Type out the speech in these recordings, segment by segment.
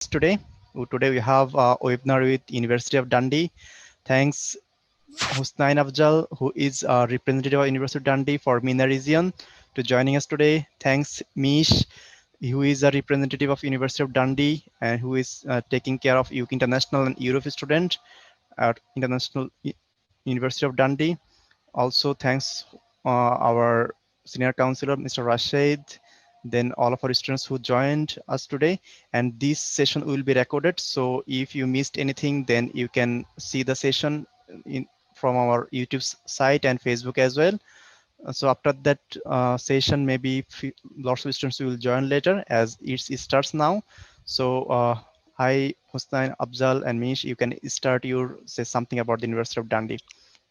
today. Today we have a webinar with University of Dundee. Thanks Hussnain Afzaal, who is a representative of University of Dundee for Mena region, to joining us today. Thanks Mish, who is a representative of University of Dundee and who is taking care of UK International and Europe student at University of Dundee. Also, thanks our senior counselor, Mr. Rashid, then all of our students who joined us today. And this session will be recorded. So if you missed anything, then you can see the session from our YouTube site and Facebook as well. So after that session, maybe lots of students will join later as it starts now. So hi, Hussnain, Afzaal, and Mish, you can start say something about the University of Dundee.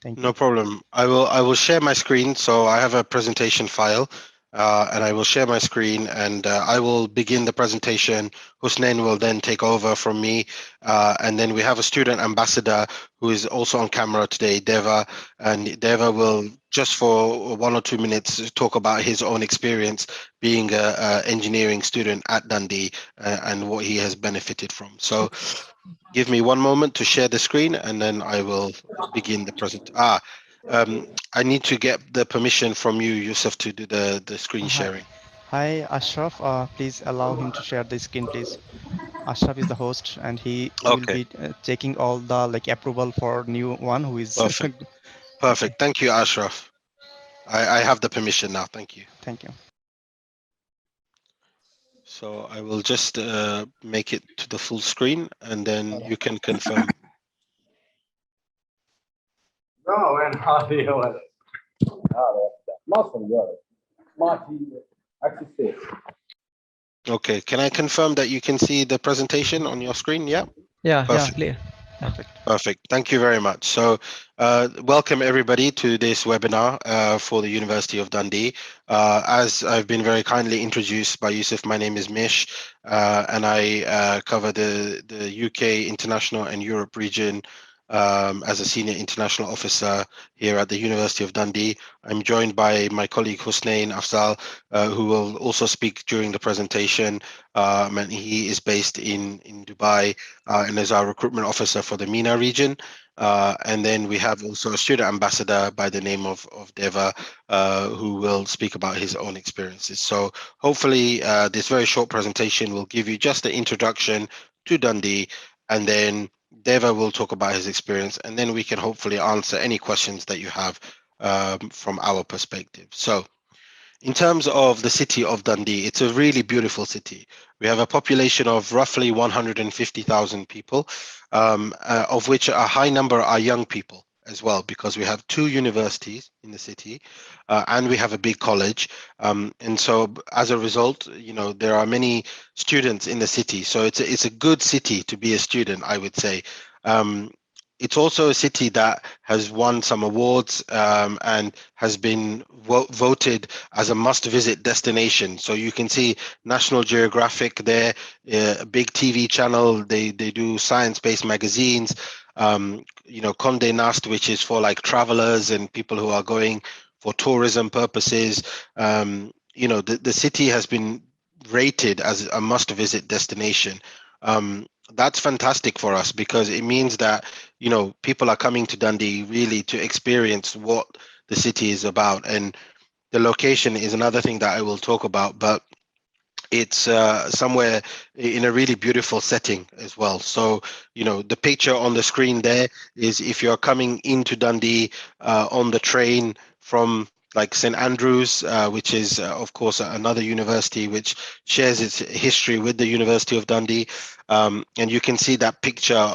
Thank you. No problem. I will share my screen. So I have a presentation file, and I will share my screen, and I will begin the presentation. Hussnain will then take over from me, and then we have a student ambassador who is also on camera today, Deva, and Deva will just for 1 or 2 minutes talk about his own experience being a engineering student at Dundee and what he has benefited from. So give me 1 moment to share the screen, and then I will begin the present. I need to get the permission from you, Yousuf, to do the screen Hi, sharing. hi, Ashraf. Please allow him to share the screen, please. Ashraf is the host, and he will Okay, be taking all the approval for new one who is. perfect. Okay, Perfect. Thank you, Ashraf. I have the permission now. Thank you. thank you. So I will just make it to the full screen, and then you can confirm. No, وين هذه يا ولد؟ هذا ما صار ولد ما في access. Okay, can I confirm that you can see the presentation on your screen? Yeah. Yeah, Perfect. clear. Perfect. Perfect. Thank you very much. So welcome everybody to this webinar for the University of Dundee. As I've been very kindly introduced by Yousuf, my name is Mish, and I cover the UK, International and Europe region as a senior international officer here at the University of Dundee. I'm joined by my colleague Hussnain Afzaal, who will also speak during the presentation. And he is based in Dubai and is our recruitment officer for the MENA region. And then we have also a student ambassador by the name of Deva, who will speak about his own experiences. So hopefully this very short presentation will give you just the introduction to Dundee, and then Deva will talk about his experience, and then we can hopefully answer any questions that you have from our perspective. So in terms of the city of Dundee, it's a really beautiful city. We have a population of roughly 150,000 people, of which a high number are young people as well, because we have 2 universities in the city, and we have a big college. And so as a result, there are many students in the city. So it's a good city to be a student, I would say. It's also a city that has won some awards and has been voted as a must-visit destination. So you can see National Geographic there, a big TV channel. They do science-based magazines. Condé Nast, which is for travelers and people who are going for tourism purposes. The city has been rated as a must-visit destination. That's fantastic for us because it means that people are coming to Dundee really to experience what the city is about, and the location is another thing that I will talk about, but it's somewhere in a really beautiful setting as well. So the picture on the screen there is if you're coming into Dundee on the train from St Andrews, which is of course another university which shares its history with the University of Dundee, and you can see that picture,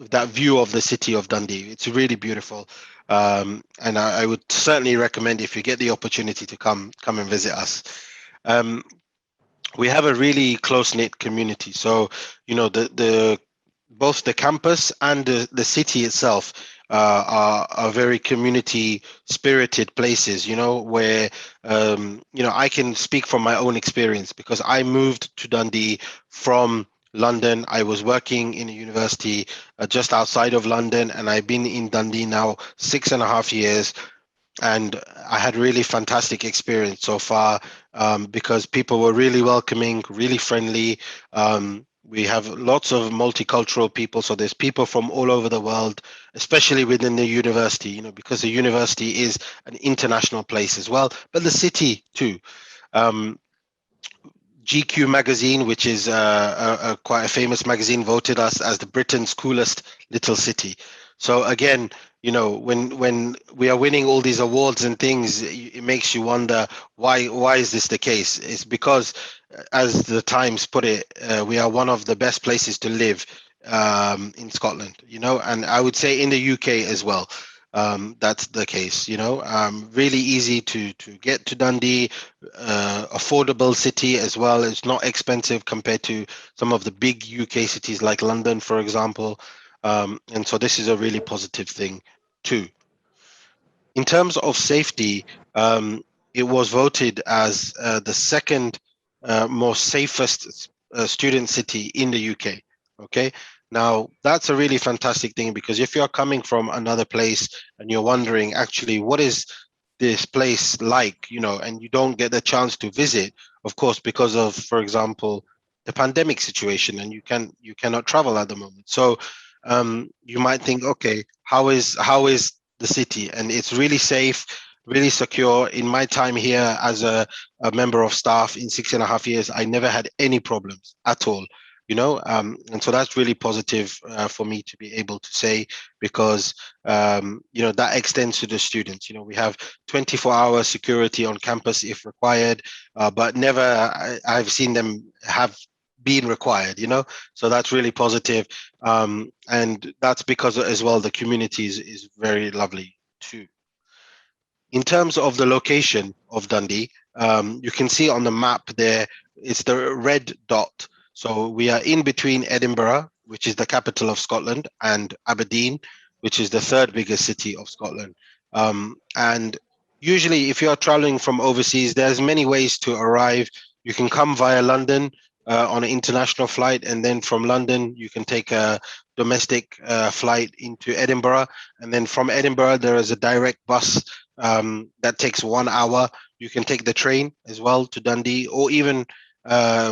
that view of the city of Dundee. It's really beautiful, and I would certainly recommend, if you get the opportunity, to come and visit us. We have a really close-knit community, so the both the campus and the city itself are very community spirited places, where I can speak from my own experience because I moved to Dundee from London. I was working in a university just outside of London, and I've been in Dundee now 6.5 years, and I had really fantastic experience so far, because people were really welcoming, really friendly. We have lots of multicultural people, so there's people from all over the world, especially within the university, because the university is an international place as well, but the city too. um, GQ magazine, which is a quite a famous magazine, voted us as the Britain's coolest little city. So again, when we are winning all these awards and things, it makes you wonder why is this the case? It's because, as the Times put it, we are one of the best places to live in Scotland. And I would say in the UK as well. That's the case. Really easy to get to Dundee, affordable city as well. It's not expensive compared to some of the big UK cities like London, for example. And so this is a really positive thing too. In terms of safety, it was voted as the second most safest student city in the UK. Okay, now that's a really fantastic thing, because if you're coming from another place and you're wondering actually what is this place like, and you don't get the chance to visit, of course, because of, for example, the pandemic situation, and you cannot travel at the moment. So you might think, okay, how is the city? And it's really safe, really secure. In my time here as a member of staff in 6.5 years, I never had any problems at all. And so that's really positive for me to be able to say, because that extends to the students. We have 24-hour security on campus if required, but never I've seen them have been required. So that's really positive, and that's because as well the community is very lovely too. In terms of the location of Dundee, you can see on the map there, it's the red dot. So we are in between Edinburgh, which is the capital of Scotland, and Aberdeen, which is the third biggest city of Scotland. And usually, if you're traveling from overseas, there's many ways to arrive. You can come via London on an international flight, and then from London, you can take a domestic flight into Edinburgh. And then from Edinburgh, there is a direct bus that takes 1 hour. You can take the train as well to Dundee, or even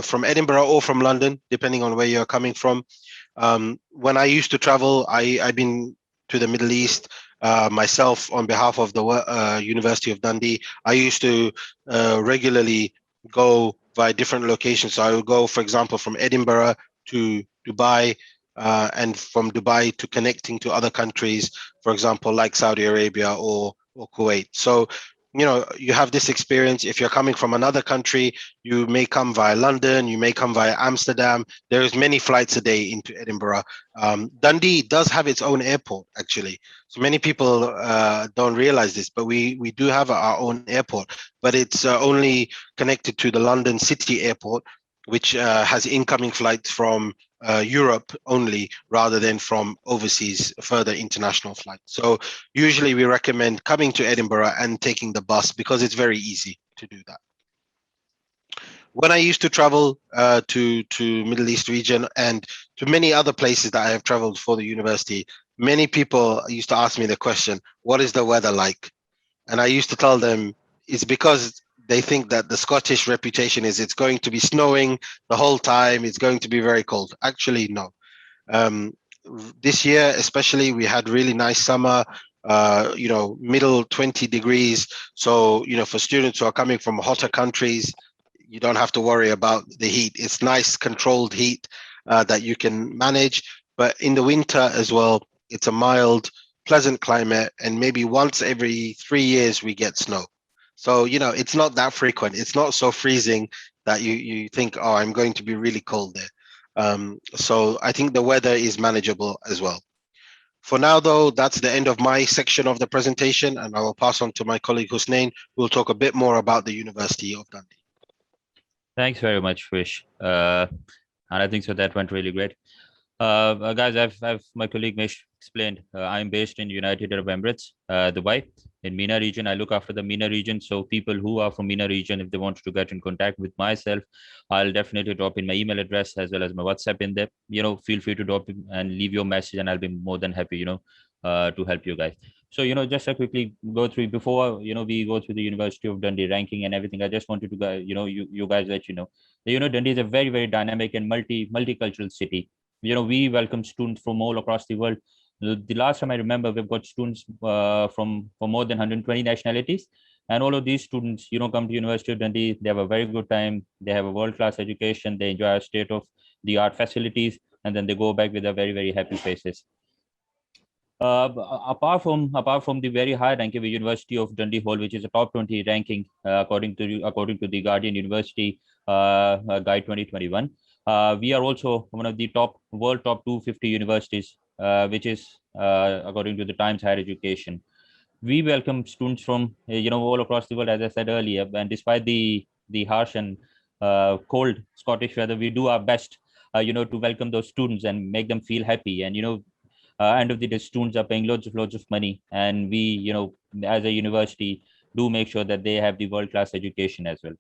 from Edinburgh or from London, depending on where you're coming from. When I used to travel, I've been to the Middle East myself on behalf of the University of Dundee. I used to regularly go via different locations. So I would go, for example, from Edinburgh to Dubai, and from Dubai to connecting to other countries, for example, like Saudi Arabia or Kuwait. So, you have this experience. If you're coming from another country, you may come via London, you may come via Amsterdam. There's many flights a day into Edinburgh. Dundee does have its own airport, actually. So many people don't realize this, but we do have our own airport, but it's only connected to the London City Airport, which has incoming flights from Europe only, rather than from overseas, further international flights. So usually we recommend coming to Edinburgh and taking the bus, because it's very easy to do that. When I used to travel to Middle East region and to many other places that I have traveled for the university, many people used to ask me the question, what is the weather like? And I used to tell them it's because they think that the Scottish reputation is it's going to be snowing the whole time, it's going to be very cold. Actually, no. Um, this year, especially, we had really nice summer, middle 20 degrees. So, for students who are coming from hotter countries, you don't have to worry about the heat. It's nice, controlled heat that you can manage. But in the winter as well, it's a mild, pleasant climate. And maybe once every 3 years, we get snow. So, it's not that frequent. It's not so freezing that you think, oh, I'm going to be really cold there. So I think the weather is manageable as well. For now, though, that's the end of my section of the presentation, and I will pass on to my colleague Hussnain, who will talk a bit more about the University of Dundee. Thanks very much, Fish. And I think so that went really great. Guys, I've my colleague Mish explained. I'm based in United Arab Emirates, Dubai, in Mena region. I look after the Mena region. So people who are from Mena region, if they want to get in contact with myself, I'll definitely drop in my email address as well as my WhatsApp in there. Feel free to drop in and leave your message, and I'll be more than happy, to help you guys. So, just to quickly go through before, we go through the University of Dundee ranking and everything. I just wanted to, you guys let you know, Dundee is a very, very dynamic and multicultural city. We welcome students from all across the world. The last time I remember, we've got students from more than 120 nationalities, and all of these students, come to University of Dundee. They have a very good time. They have a world-class education. They enjoy our state-of-the-art facilities, and then they go back with a very, very happy faces. Apart from the very high ranking, the University of Dundee Hall, which is a top 20 ranking according to the Guardian University Guide 2021, we are also one of the top 250 universities, which is according to the Times Higher Education. We welcome students from all across the world, as I said earlier, and despite the harsh and cold Scottish weather, we do our best, to welcome those students and make them feel happy. And end of the day, students are paying loads of money, and we, as a university, do make sure that they have the world-class education as well.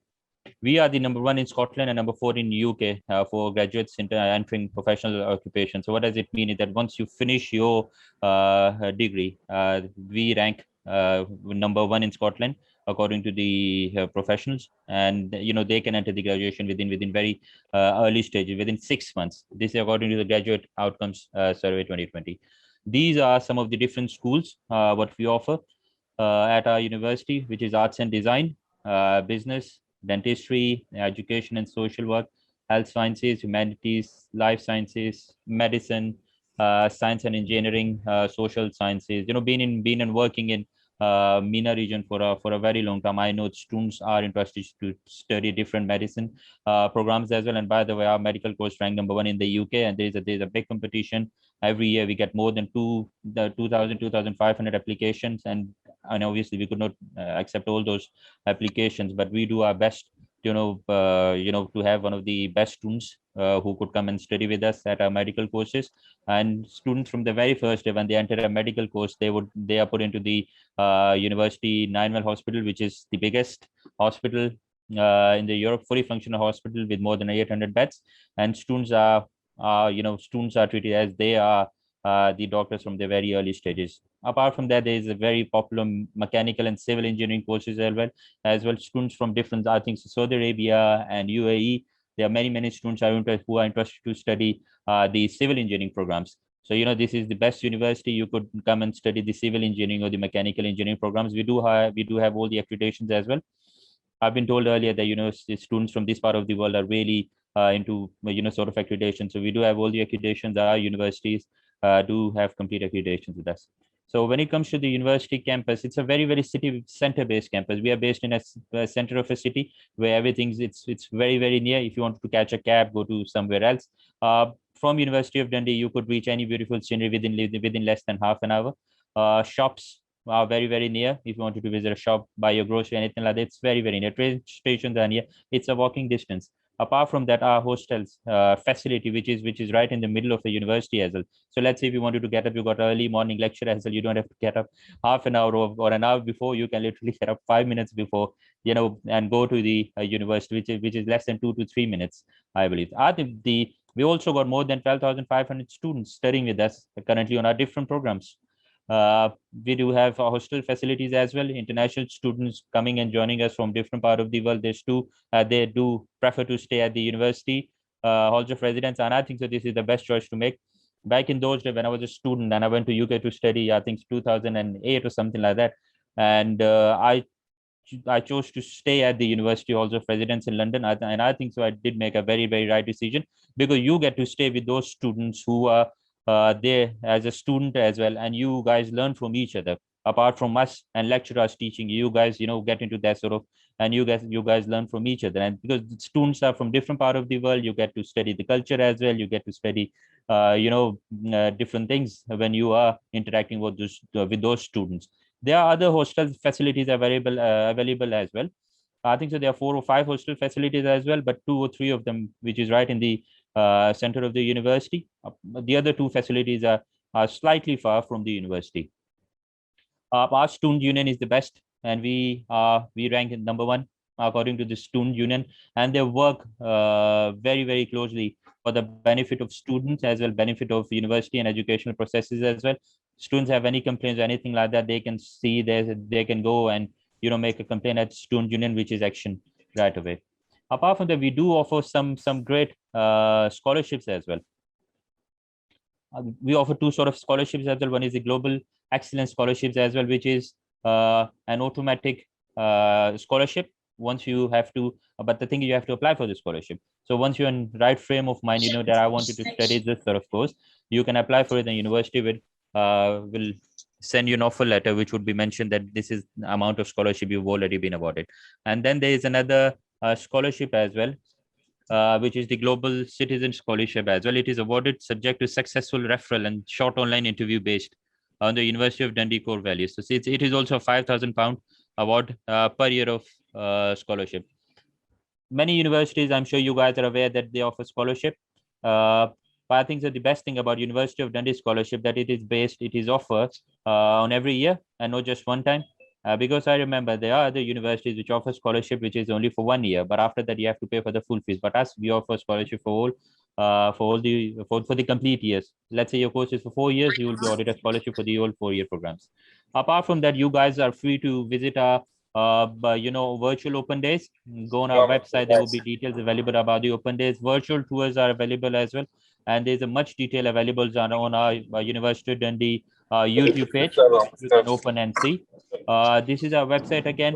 We are the number 1 in Scotland and number 4 in UK for graduates entering professional occupation. So what does it mean is that once you finish your degree, we rank number 1 in Scotland according to the professionals, and they can enter the graduation within very early stages, within 6 months. This is according to the Graduate Outcomes Survey 2020. These are some of the different schools what we offer at our university, which is arts and design, business, dentistry, education and social work, health sciences, humanities, life sciences, medicine, science and engineering, social sciences. Been and working in Mena region for a very long time. I know students are interested to study different medicine programs as well. And by the way, our medical course ranked number 1 in the UK, and there's a big competition. Every year we get more than 2,500 applications, and obviously we could not accept all those applications, but we do our best to have one of the best students who could come and study with us at our medical courses. And students from the very first day when they enter a medical course, they are put into the University Ninewell Hospital, which is the biggest hospital in the Europe, fully functional hospital with more than 800 beds. And students are treated as they are the doctors from the very early stages. Apart from that, there is a very popular mechanical and civil engineering courses as well. Students from different, I think, Saudi Arabia and UAE. There are many students who are interested to study the civil engineering programs. So, this is the best university. You could come and study the civil engineering or the mechanical engineering programs. We do have all the accreditations as well. I've been told earlier that, students from this part of the world are really into, sort of accreditation. So we do have all the accreditations. Our universities do have complete accreditations with us. So when it comes to the university campus, it's a very, very city center based campus. We are based in a center of a city where everything's, it's very, very near. If you want to catch a cab, go to somewhere else. From University of Dundee, you could reach any beautiful scenery within less than half an hour. Shops are very, very near. If you wanted to visit a shop, buy your grocery, anything like that, it's very, very near. Train stations are near. It's a walking distance. Apart from that, our hostels facility, which is right in the middle of the university as well. So let's say if you wanted to get up, you got early morning lecture as well. You don't have to get up half an hour or an hour before. You can literally get up 5 minutes before, and go to the university, which is less than 2 to 3 minutes, I believe. We also got more than 12,500 students studying with us currently on our different programs. We do have hostel facilities as well. International students coming and joining us from different part of the world. They do prefer to stay at the university halls of residence, and I think so this is the best choice to make. Back in those days when I was a student and I went to UK to study, I think 2008 or something like that, and I chose to stay at the University Halls of Residence in London, and I think so I did make a very, very right decision, because you get to stay with those students who are there as a student as well, and you guys learn from each other. Apart from us and lecturers teaching, you guys get into that sort of, and you guys learn from each other. And because students are from different part of the world, you get to study the culture as well. You get to study different things when you are interacting with those students. There are other hostel facilities available as well. I think so there are 4 or 5 hostel facilities as well, but 2 or 3 of them, which is right in the center of the university. The other 2 facilities are slightly far from the university. Our student union is the best, and we rank in number 1 according to the student union, and they work very, very closely for the benefit of students as well, benefit of university and educational processes as well. students have any complaints or anything like that, they can see they can go and make a complaint at student union, which is action right away. Apart from that, we do offer some great scholarships as well. We offer two sort of scholarships as well. One is the Global Excellence Scholarships as well, which is an automatic scholarship. Once you have to, but the thing is you have to apply for the scholarship. So once you're in right frame of mind, that I wanted to study this sort of course, you can apply for it. The university will send you an offer letter, which would be mentioned that this is the amount of scholarship you've already been awarded. And then there is another scholarship as well, which is the Global Citizen Scholarship as well. It is awarded subject to successful referral and short online interview based on the University of Dundee core values. So it is also a £5,000 award per year of scholarship. Many universities, I'm sure you guys are aware that they offer scholarship. But I think that the best thing about University of Dundee scholarship that it is offered on every year and not just one time. Because I remember there are other universities which offer scholarship, which is only for 1 year, but after that you have to pay for the full fees. But us, we offer scholarship for the complete years. Let's say your course is for 4 years, you will be awarded a scholarship for the whole 4-year programs. Apart from that, you guys are free to visit our virtual open days. Go on our website, there will be details available about the open days. Virtual tours are available as well, and there's a much detail available on our University of Dundee YouTube page. You can open and see. This is our website again.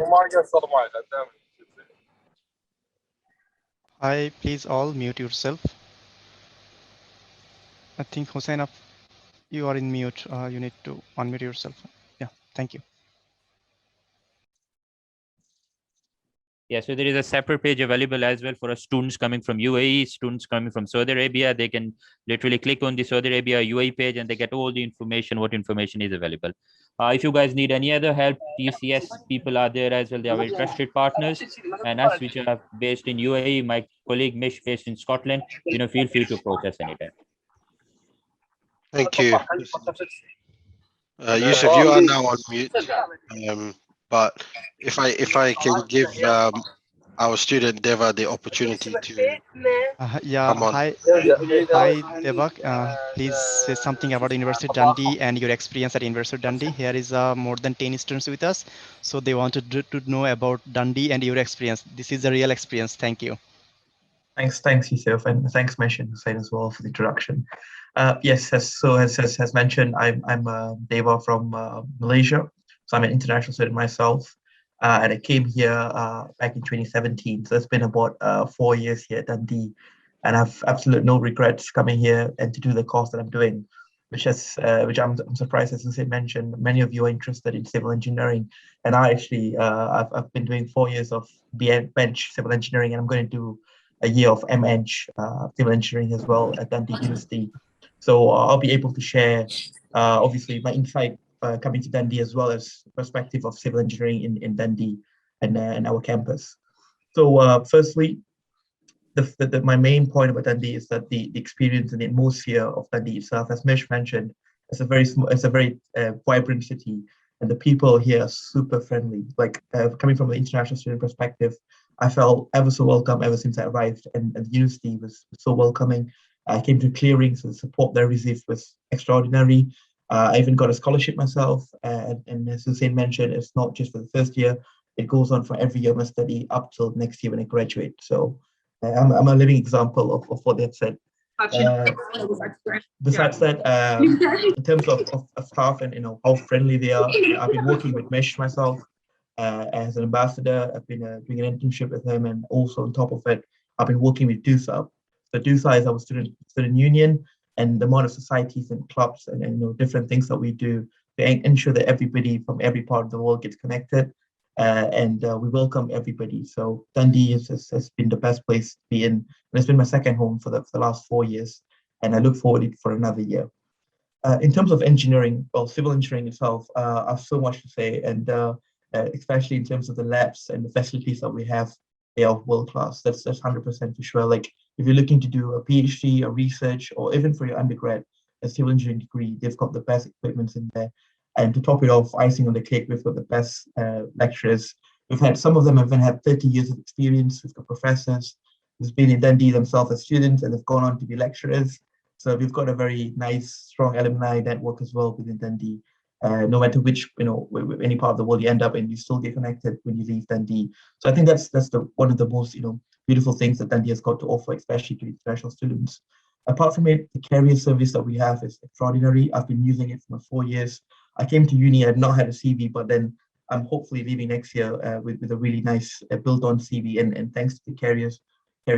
Hi, please all mute yourself. I think Hussain, you are in mute. You need to unmute yourself. Yeah, thank you. Yeah, so there is a separate page available as well for students coming from UAE, students coming from Saudi Arabia. They can literally click on the Saudi Arabia UAE page and they get all the information, what information is available. If you guys need any other help, TCS people are there as well. They are very trusted partners. And us, which are based in UAE, my colleague Mish based in Scotland, feel free to approach us anytime. Thank you. Yousuf, you are now on mute. But if I can give our student Deva the opportunity to come on. Hi Devak. Please say something about University of Dundee and your experience at University of Dundee. Here is more than 10 students with us, so they wanted to know about Dundee and your experience. This is a real experience. Thank you. Thanks, Yousuf, and thanks, Mish and Hussnain as well for the introduction. Yes, as mentioned, I'm Deva from Malaysia, so I'm an international student myself, and I came here back in 2017. So it's been about 4 years here at Dundee, and I've absolutely no regrets coming here and to do the course that I'm doing, which I'm surprised, as Hussnain mentioned, many of you are interested in civil engineering, and I actually I've been doing 4 years of bench civil engineering, and I'm going to do a year of MEng civil engineering as well at Dundee University. So I'll be able to share, obviously, my insight coming to Dundee as well as perspective of civil engineering in Dundee and our campus. So firstly, my main point about Dundee is that the experience and the atmosphere of Dundee itself, as Mish mentioned, it's a very vibrant city, and the people here are super friendly. Like coming from an international student perspective, I felt ever so welcome ever since I arrived, and the university was so welcoming. I came to clearings, so the support that I received was extraordinary. I even got a scholarship myself, and as Hussnain mentioned, it's not just for the first year, it goes on for every year of my study up till next year when I graduate. So I'm a living example of what they've said. Besides that, in terms of staff and how friendly they are, I've been working with Mish myself. As an ambassador, I've been doing an internship with him, and also on top of it, I've been working with DUSA. So DUSA is our student union, and the amount of societies and clubs and different things that we do to ensure that everybody from every part of the world gets connected, and we welcome everybody. So Dundee has been the best place to be in, and it's been my second home for the last 4 years, and I look forward for another year. In terms of engineering, well, civil engineering itself, I have so much to say, and especially in terms of the labs and the facilities that we have, they are world class. That's 100% for sure. Like if you're looking to do a PhD or research, or even for your undergrad, a civil engineering degree, they've got the best equipment in there. And to top it off, icing on the cake, we've got the best lecturers. Some of them have even had 30 years of experience. We've got professors who's been in Dundee themselves as students and have gone on to be lecturers. So we've got a very nice, strong alumni network as well within Dundee. No matter which, any part of the world you end up in, you still get connected when you leave Dundee. So I think that's one of the most, beautiful things that Dundee has got to offer, especially to international students. Apart from it, the career service that we have is extraordinary. I've been using it for 4 years. I came to uni, I've not had a CV, but then I'm hopefully leaving next year with a really nice built-on CV. And thanks to the career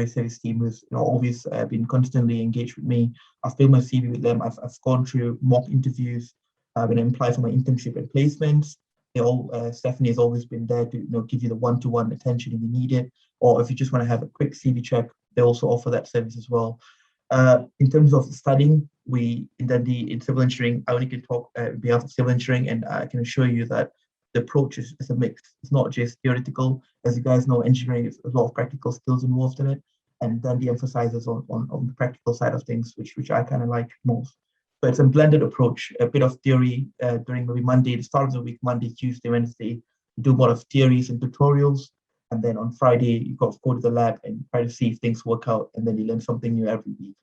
service team, who's always been constantly engaged with me. I've built my CV with them. I've gone through mock interviews when I apply for my internship and placements. Stephanie has always been there to give you the one-to-one attention if you need it, or if you just want to have a quick CV check, they also offer that service as well. In terms of studying, we in Dundee in civil engineering, I only can talk on behalf of civil engineering, and I can assure you that the approach is a mix. It's not just theoretical. As you guys know, engineering is a lot of practical skills involved in it, and Dundee emphasizes on the practical side of things, which I kind of like most. So it's a blended approach, a bit of theory during maybe Monday, the start of the week, Monday, Tuesday, Wednesday, you do a lot of theories and tutorials. And then on Friday, you got to go to the lab and try to see if things work out. And then you learn something new every week.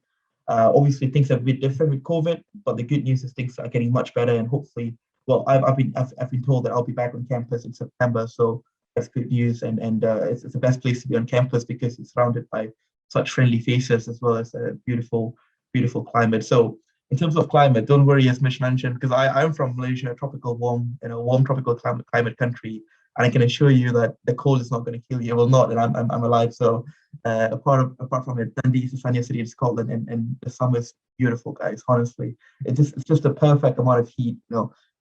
Obviously, things are a bit different with COVID, but the good news is things are getting much better. And hopefully, well, I've been told that I'll be back on campus in September. So that's good news. And it's the best place to be on campus because it's surrounded by such friendly faces as well as a beautiful, beautiful climate. So in terms of climate, don't worry, as Mish mentioned, because I'm from Malaysia, a tropical warm tropical climate country, and I can assure you that the cold is not going to kill you. It will not, and I'm alive. So apart from it, Dundee is a sunny city in Scotland, and the summer is beautiful, guys. Honestly, it's just a perfect amount of heat.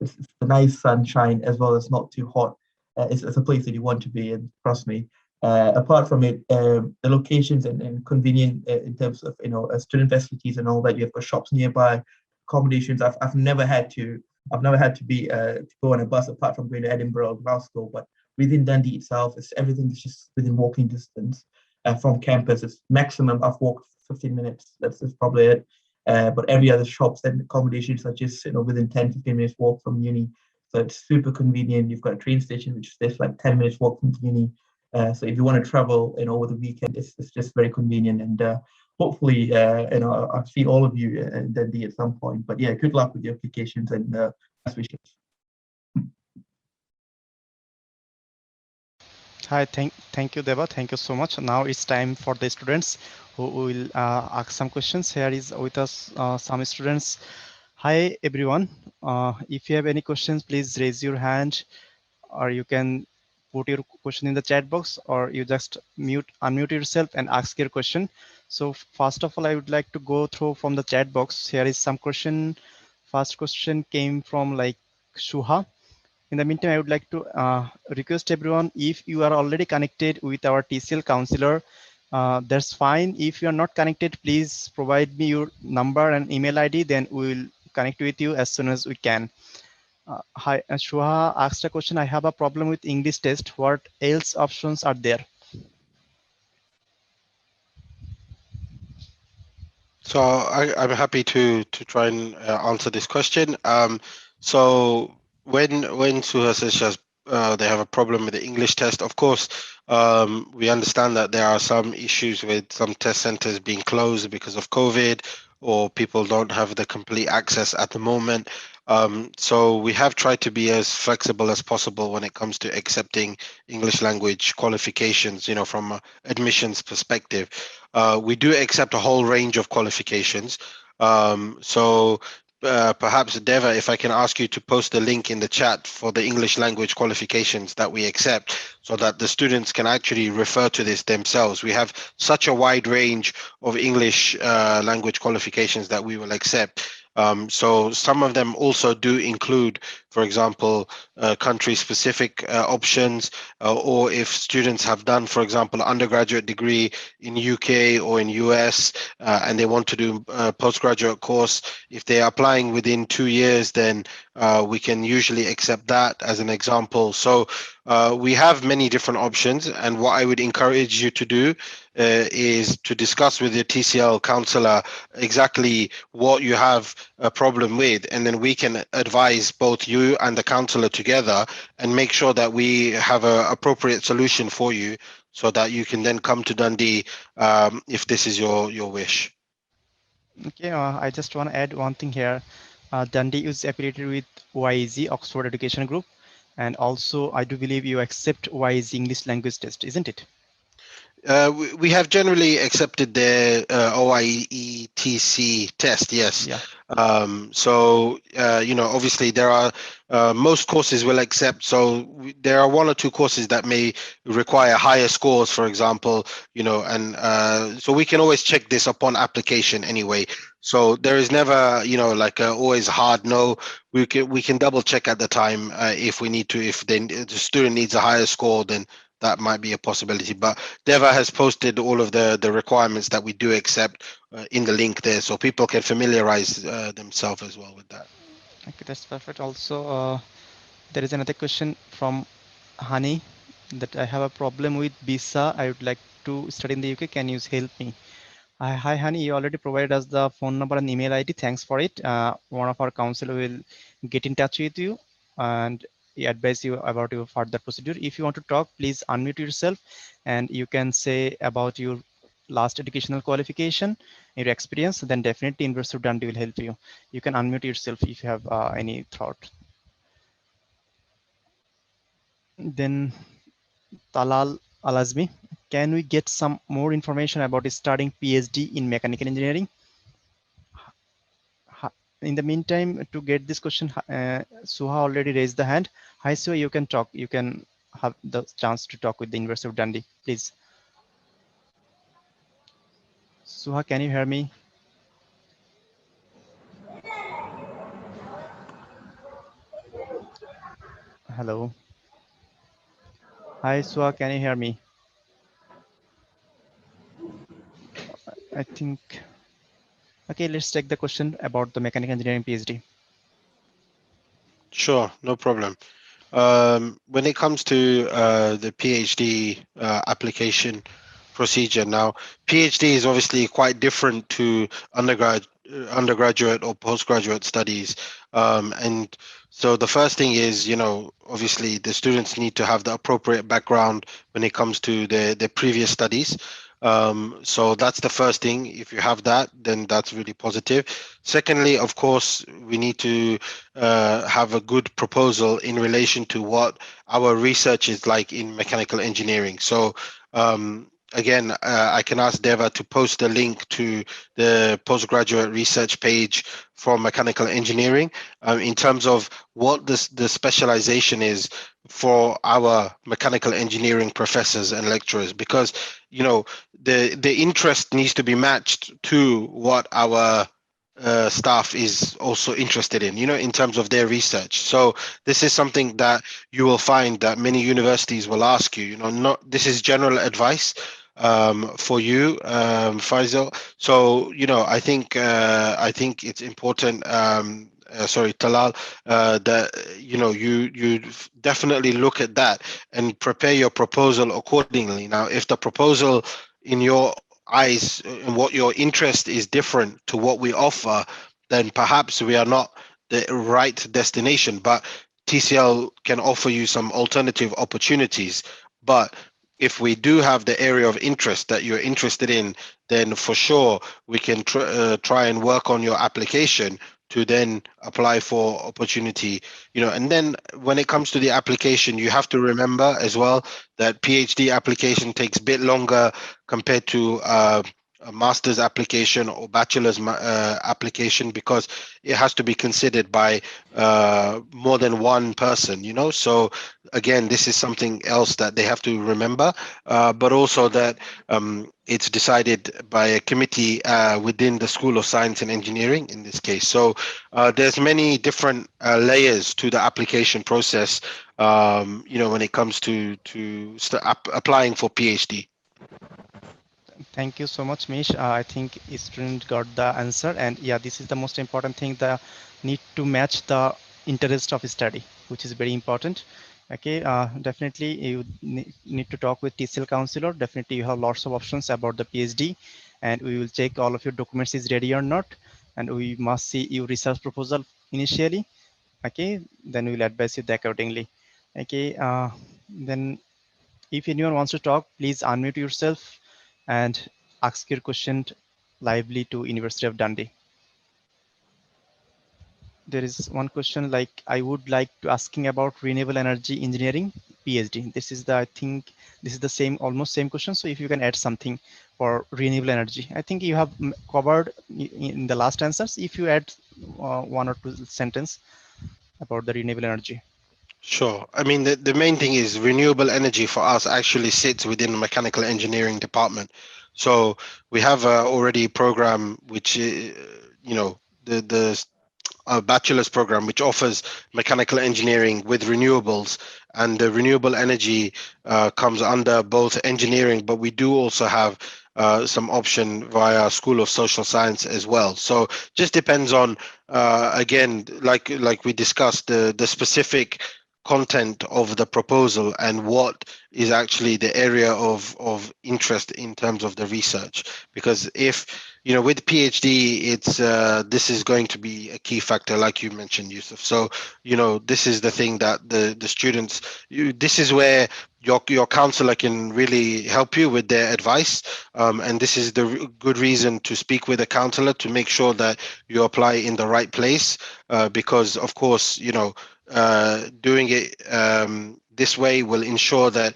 It's a nice sunshine as well as not too hot. It's a place that you want to be in. Trust me. Apart from it, the locations and convenient in terms of student facilities and all that. You've got shops nearby, accommodations. I've never had to be to go on a bus apart from going to Edinburgh or Glasgow. But within Dundee itself, everything is just within walking distance from campus. It's maximum I've walked 15 minutes. That's probably it. But every other shops and accommodations are just within 10-15 minutes walk from uni. So it's super convenient. You've got a train station which is just like 10 minutes walk from uni. So if you want to travel, over the weekend, it's just very convenient. And hopefully, I'll see all of you in Dundee at some point. But yeah, good luck with your applications and best wishes. Hi, thank you, Deva. Thank you so much. Now it's time for the students who will ask some questions. Here is with us some students. Hi, everyone. If you have any questions, please raise your hand, or you can put your question in the chat box, or you just unmute yourself and ask your question. So first of all, I would like to go through from the chat box. Here is some question. First question came from like Shuha. In the meantime, I would like to request everyone, if you are already connected with our TCL counselor, that's fine. If you are not connected, please provide me your number and email ID, then we will connect with you as soon as we can. Hi, Shuha asked a question. I have a problem with English test. What else options are there? So I'm happy to try and answer this question. So when Suha says they have a problem with the English test, of course, we understand that there are some issues with some test centers being closed because of COVID, or people don't have the complete access at the moment. So we have tried to be as flexible as possible when it comes to accepting English language qualifications, from an admissions perspective. We do accept a whole range of qualifications. Perhaps, Deva, if I can ask you to post the link in the chat for the English language qualifications that we accept, so that the students can actually refer to this themselves. We have such a wide range of English language qualifications that we will accept. So some of them also do include, for example, country-specific options, or if students have done, for example, an undergraduate degree in UK or in US, and they want to do a postgraduate course, if they are applying within 2 years, then we can usually accept that as an example. So we have many different options, and what I would encourage you to do is to discuss with your TCL counselor exactly what you have a problem with, and then we can advise both you and the counselor together and make sure that we have an appropriate solution for you, so that you can then come to Dundee if this is your wish. Okay, I just want to add one thing here. Dundee is affiliated with YEG, Oxford Education Group, and also I do believe you accept YEG English language test, isn't it? We have generally accepted the OIETC test, yes. Yeah. Obviously there are most courses will accept. So there are one or two courses that may require higher scores, for example, and so we can always check this upon application anyway. So there is never, like always hard no. We can double check at the time if we need to. If the student needs a higher score, then that might be a possibility. But Deva has posted all of the requirements that we do accept in the link there, so people can familiarize themselves as well with that. Okay, that's perfect. Also, there is another question from Hani that I have a problem with visa. I would like to study in the UK. Can you help me? Hi, Hani. You already provided us the phone number and email ID. Thanks for it. One of our counselor will get in touch with you and advise you about your further procedure. If you want to talk, please unmute yourself and you can say about your last educational qualification, your experience. Then definitely University of Dundee will help you. You can unmute yourself if you have any thought. Then Talal Alazmi, can we get some more information about studying PhD in mechanical engineering? In the meantime, to get this question, Suha already raised the hand. Hi, Suha, you can talk. You can have the chance to talk with the University of Dundee, please. Suha, can you hear me? Hello. Hi, Suha, can you hear me? I think, okay, let's take the question about the mechanical engineering PhD. Sure, no problem. When it comes to the PhD application procedure, now PhD is obviously quite different to undergraduate or postgraduate studies, and so the first thing is, obviously the students need to have the appropriate background when it comes to their previous studies. So that's the first thing. If you have that, then that's really positive. Secondly, of course, we need to have a good proposal in relation to what our research is like in mechanical engineering. So again, I can ask Deva to post a link to the postgraduate research page for mechanical engineering in terms of what the specialization is for our mechanical engineering professors and lecturers, because the interest needs to be matched to what our staff is also interested in, in terms of their research. So this is something that you will find that many universities will ask you, not, this is general advice for you, Faisal. So, I think it's important, sorry, Talal, that, you definitely look at that and prepare your proposal accordingly. Now, if the proposal in your eyes and what your interest is different to what we offer, then perhaps we are not the right destination. But TCL can offer you some alternative opportunities. But if we do have the area of interest that you're interested in, then for sure we can try and work on your application to then apply for opportunity. And then when it comes to the application, you have to remember as well that PhD application takes a bit longer compared to a master's application or bachelor's application, because it has to be considered by more than one person, so again, this is something else that they have to remember, but also that it's decided by a committee within the School of Science and Engineering in this case. So there's many different layers to the application process, when it comes to applying for PhD. Thank you so much, Mish. I think student got the answer, and yeah, this is the most important thing. The need to match the interest of study, which is very important. Okay, definitely you need to talk with TCL counselor. Definitely, you have lots of options about the PhD, and we will check all of your documents is ready or not, and we must see your research proposal initially. Okay, then we will advise you accordingly. Okay, then if anyone wants to talk, please unmute yourself and ask your question lively to University of Dundee? There is one question like I would like to asking about renewable energy engineering PhD. This is the I think this is the same almost same question. So if you can add something for renewable energy, I think you have covered in the last answers. If you add one or two sentence about the renewable energy. Sure. I mean, the main thing is renewable energy for us actually sits within the mechanical engineering department. So we have already a program which, the a bachelor's program which offers mechanical engineering with renewables, and the renewable energy comes under both engineering, but we do also have some option via School of Social Science as well. So just depends on again, like we discussed, the specific content of the proposal and what is actually the area of interest in terms of the research. Because if with PhD, it's this is going to be a key factor, like you mentioned, Yousuf. So this is the thing that the students, this is where your counselor can really help you with their advice, and this is the good reason to speak with a counselor to make sure that you apply in the right place, because of course doing it this way will ensure that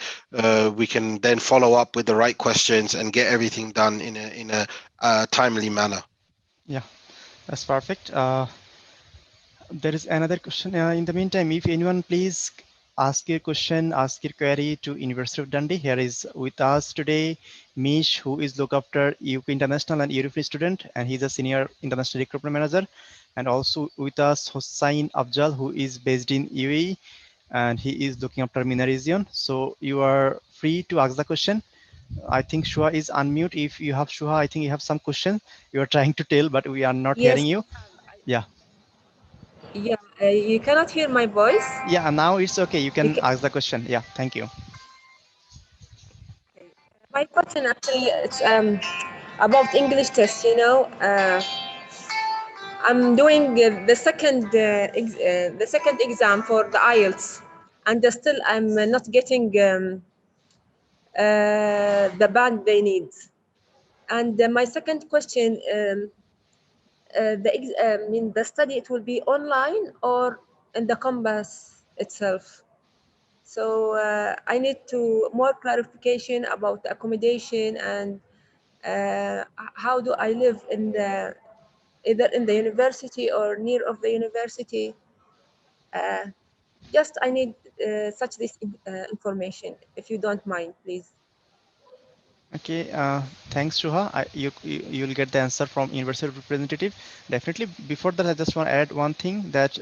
we can then follow up with the right questions and get everything done in a timely manner. Yeah, that's perfect. There is another question. In the meantime, if anyone please ask your question, ask your query to University of Dundee. Here is with us today, Mish, who is look after UK International and European student, and he's a senior international recruitment manager. And also with us, Hussain Afzaal, who is based in UAE, and he is looking after MENA region. So you are free to ask the question. I think Shua is unmute. If you have Shua, I think you have some question you are trying to tell, but we are not Yes, hearing you. Yeah. yeah, you cannot hear my voice. Yeah, now it's okay. You You can ca- ask the question. Yeah, thank you. my question actually it's about English test. I'm doing the second exam for the Ielts, and still I'm not getting the band they need. And my second question, the study it will be online or in the campus itself. So I need to more clarification about the accommodation and how do I live in the either in the university or near of the university. Uh, just I need such this information if you don't mind, please. Okay, thanks, Shuha. You'll get the answer from university representative. Definitely. Before that, I just want to add one thing that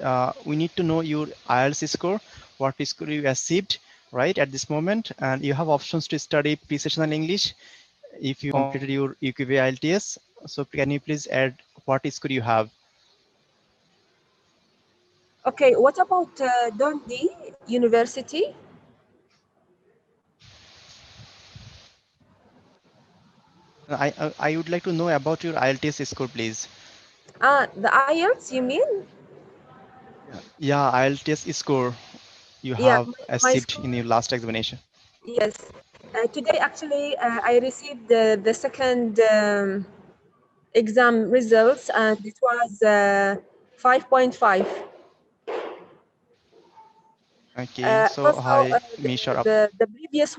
we need to know your IELTS score, what score you achieved, right, at this moment, and you have options to study pre-sessional English if you completed your UKV IELTS. So can you please add what score you have? Okay, what about Dundee University? I would like to know about your IELTS score, please. The IELTS, you mean? Yeah, IELTS score you Yeah, have my achieved in score. your last examination. Yes. Today, actually, I received the second exam results, and it was 5.5. Okay, so Also, hi, Misha. the previous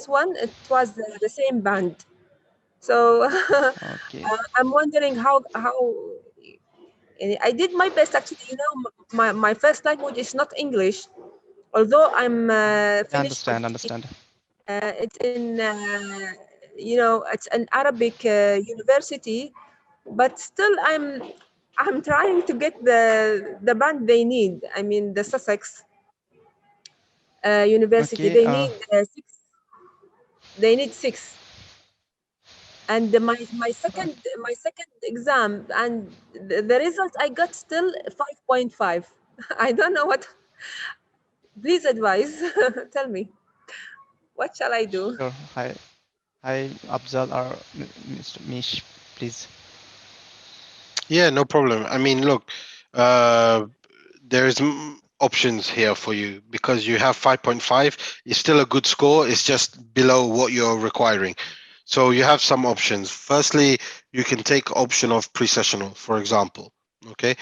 one, it was the same band. So Okay, I'm wondering how I did my best. Actually, my first language is not English, although I'm I finished my degree. understand. It's in it's an Arabic university, but still I'm trying to get the band they need. I mean the Sussex University. Okay, They need six. They need six. And my second exam and the result I got still 5.5. I don't know what. Please advise. Tell me what shall I do? sure. Hi, Afzal or Mr. Mish, please. Yeah, no problem. I mean, look, uh, there's options here for you because you have 5.5. It's still a good score. It's just below what you're requiring. So you have some options. Firstly, you can take option of pre-sessional, for example. Okay,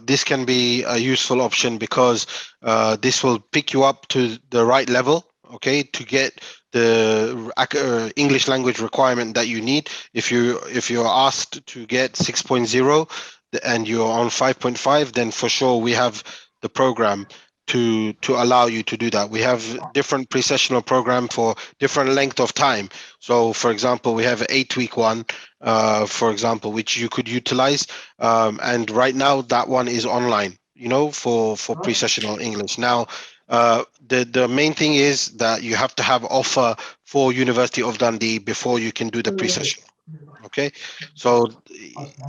this can be a useful option because this will pick you up to the right level. Okay, to get the English language requirement that you need. If you're asked to get 6.0 and you're on 5.5, then for sure we have the program to allow you to do that. We have different pre-sessional program for different length of time. So, for example, we have an 8-week one, for example, which you could utilize. And right now, that one is online. For pre-sessional English. Now, the main thing is that you have to have offer for University of Dundee before you can do the pre-sessional. Okay, so have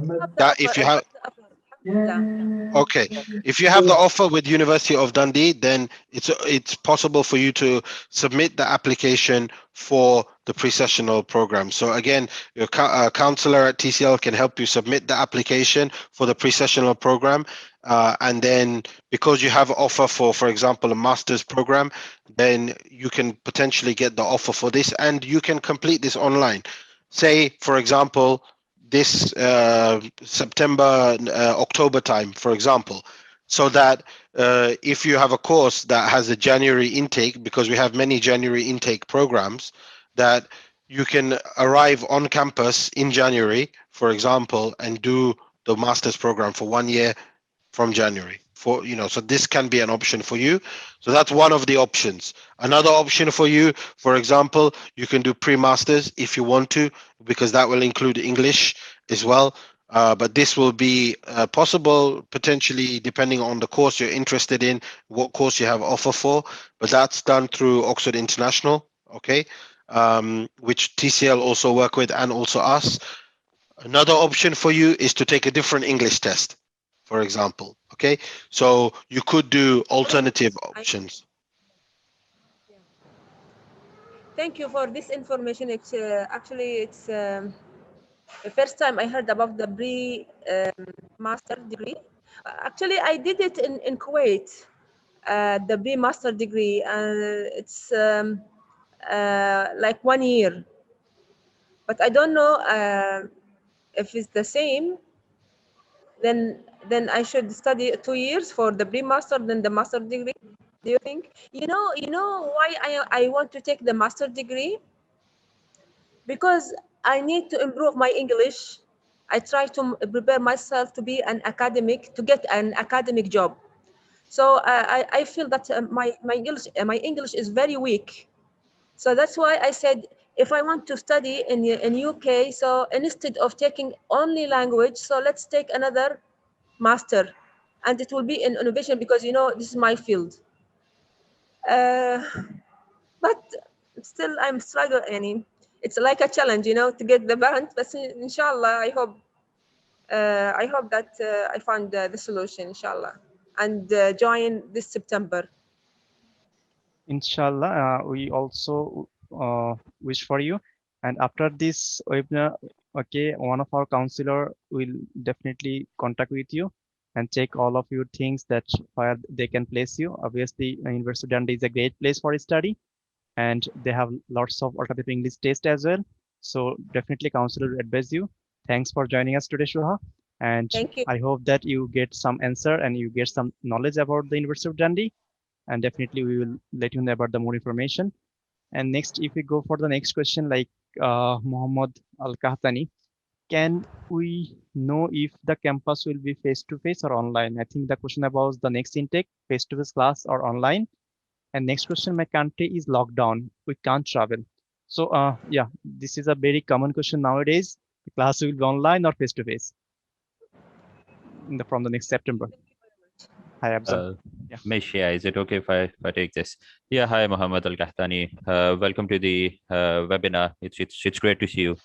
the that offer. if you I have got the offer. Alhamdulillah. Okay, if you have the offer with University of Dundee, then it's possible for you to submit the application for the pre-sessional program. So again, your counselor at TCL can help you submit the application for the pre-sessional program, and then because you have an offer for example, a master's program, then you can potentially get the offer for this, and you can complete this online. Say, for example, this September, October time, for example, so that if you have a course that has a January intake, because we have many January intake programs, that you can arrive on campus in January, for example, and do the master's program for 1 year from January. So this can be an option for you. So that's one of the options. Another option for you, for example, you can do pre-masters if you want to, because that will include English as well. But this will be possible potentially depending on the course you're interested in, what course you have offer for. But that's done through Oxford International, okay, which TCL also work with, and also us. Another option for you is to take a different English test, for example. Okay, so you could do alternative options. Thank you for this information. It's actually it's the first time I heard about the pre-master degree. Actually, I did it in Kuwait, the pre-master degree, and it's like 1 year. But I don't know if it's the same. Then I should study 2 years for the pre-master, then the master degree. Do you think? You know why I want to take the master degree? Because I need to improve my English. I try to prepare myself to be an academic, to get an academic job. So I feel that my English is very weak. So that's why I said if I want to study in UK, so instead of taking only language, so let's take another master, and it will be in innovation because this is my field. Uh, but still I'm struggling. It's like a challenge, to get the band. But inshallah, I hope that I find the solution, inshallah, and join this September. Inshallah, we also wish for you. And after this webinar, okay, one of our counselor will definitely contact with you and check all of your things that where they can place you. Obviously, University of Dundee is a great place for study, and they have lots of alternative English test as well. So definitely counselor will advise you. Thanks for joining us today, Shuha. And Thank you. I hope that you get some answer and you get some knowledge about the University of Dundee. And definitely we will let you know about the more information. And next, if we go for the next question, like Mohammad Al-Kahtani, can we know if the campus will be face-to-face or online? I think the question about the next intake, face-to-face class or online. And next question, my country is locked down. We can't travel. So yeah, this is a very common question nowadays. The class will be online or face-to-face from the next September. Hi, Afzaal. Yeah. Mish, yeah, is it okay if I take this? Yeah, hi, Mohammad Al-Kahtani. Welcome to the webinar. It's great to see you.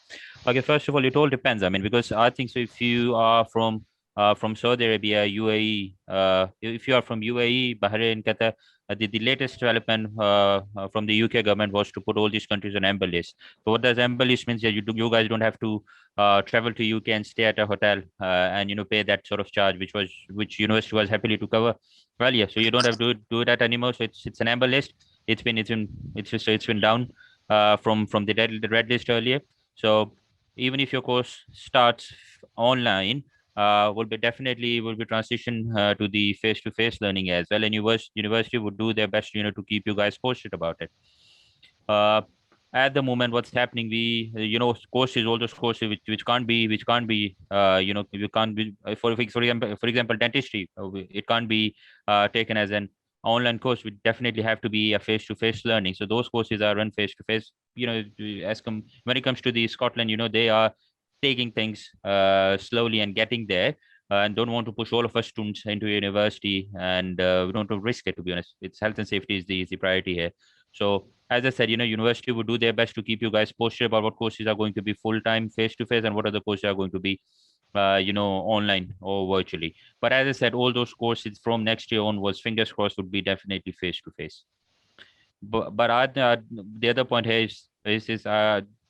Okay, first of all, it all depends. I mean, because I think so if you are from Saudi Arabia, UAE, if you are from UAE, Bahrain, Qatar, the latest development from the UK government was to put all these countries on amber list. So what does amber list means? Yeah, you guys don't have to travel to UK and stay at a hotel and pay that sort of charge, which university was happily to cover. Well, yeah, so you don't have to do that anymore. So it's an amber list. It's been down from the red list earlier. So even if your course starts online, will be transition to the face-to-face learning as well, and university would do their best, to keep you guys posted about it. uh, at the moment what's happening, we courses, all those courses which can't be you can't be for example dentistry, it can't be taken as an online course. We definitely have to be a face-to-face learning, so those courses are run face-to-face. When it comes to the Scotland, they are taking things slowly and getting there, and don't want to push all of us students into university, and we don't want to risk it, to be honest. It's health and safety is the priority here. So as I said, university would do their best to keep you guys posted about what courses are going to be full-time face-to-face and what other courses are going to be online or virtually. But as I said, all those courses from next year onwards, fingers crossed, would be definitely face-to-face. But the other point here is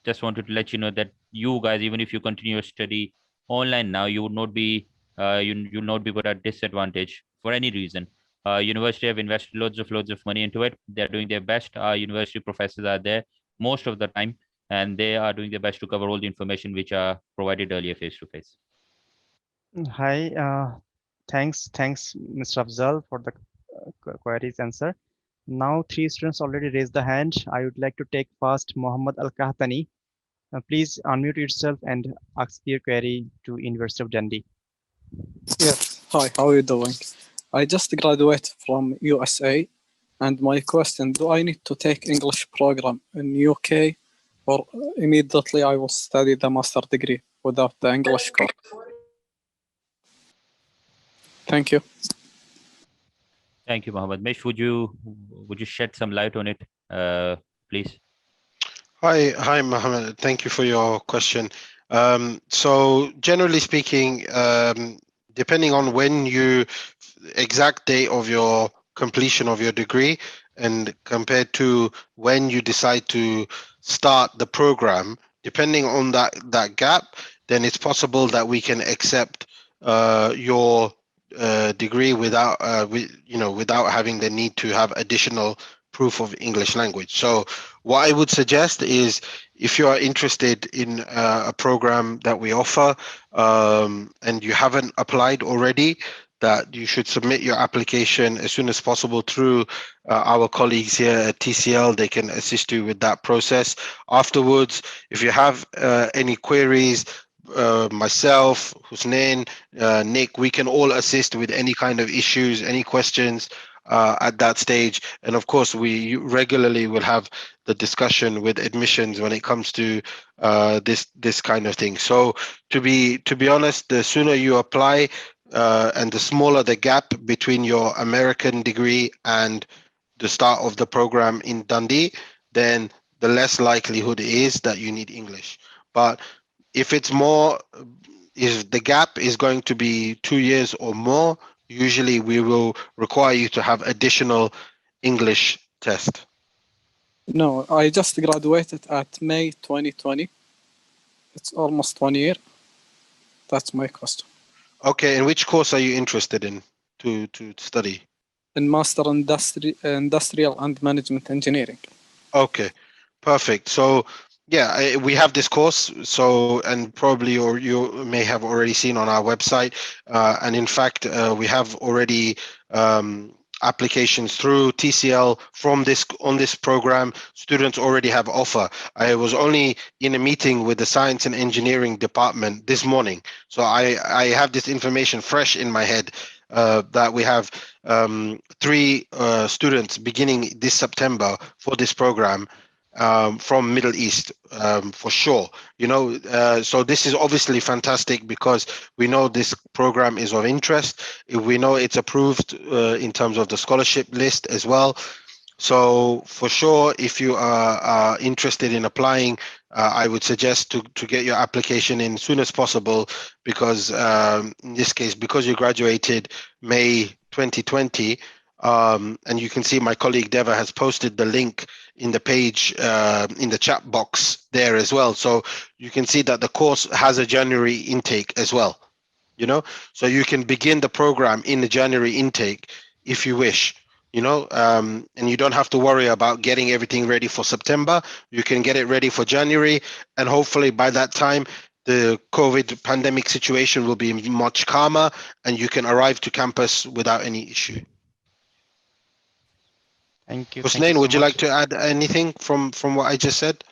just wanted to let you know that you guys, even if you continue your study online now, you would not be you'll not be put at disadvantage for any reason. University have invested loads of money into it. They're doing their best. Our university professors are there most of the time, and they are doing their best to cover all the information which are provided earlier face to face. Hi, thanks, Mr. Afzaal, for the queries answer. Now, three students already raised the hand. I would like to take first Mohammad Al-Kahtani. Please unmute yourself and ask your query to University of Dundee. Yes, hi, how are you doing? I just graduated from USA, and my question, do I need to take English program in UK, or immediately I will study the master degree without the English course? Thank you. Thank you, Mohammed. Mish, would you shed some light on it, please? Hi, Mohammed. Thank you for your question. So generally speaking, depending on exact date of your completion of your degree, and compared to when you decide to start the program, depending on that gap, then it's possible that we can accept your degree without without having the need to have additional proof of English language. So what I would suggest is, if you are interested in a program that we offer, and you haven't applied already, that you should submit your application as soon as possible through our colleagues here at TCL. They can assist you with that process. Afterwards, if you have any queries, myself, Hussnain, Nick, we can all assist with any kind of issues, any questions at that stage. And of course, we regularly will have the discussion with admissions when it comes to this kind of thing. So to be honest, the sooner you apply, and the smaller the gap between your American degree and the start of the program in Dundee, then the less likelihood it is that you need English. But if it's more, if the gap is going to be 2 years or more, usually we will require you to have additional English test. No, I just graduated at May 2020. It's almost 1 year. That's my question. Okay, and which course are you interested in to study? In Master Industrial and Management Engineering. Okay, perfect. So yeah, we have this course. So, and probably you may have already seen on our website, and in fact, we have already applications through TCL on this program. Students already have offer. I was only in a meeting with the Science and Engineering department this morning, so I have this information fresh in my head, that we have 3 students beginning this September for this program, from Middle East, for sure. So this is obviously fantastic, because we know this program is of interest. We know it's approved in terms of the scholarship list as well. So for sure, if you are interested in applying, I would suggest to get your application in as soon as possible, because in this case, because you graduated May 2020, and you can see my colleague Deva has posted the link in the page, in the chat box there as well. So you can see that the course has a January intake as well, so you can begin the program in the January intake if you wish. and you don't have to worry about getting everything ready for September. You can get it ready for January, and hopefully by that time, the COVID pandemic situation will be much calmer, and you can arrive to campus without any issue. Thank you. Thank you Hussnain, so would you much. like to add anything from what I just said?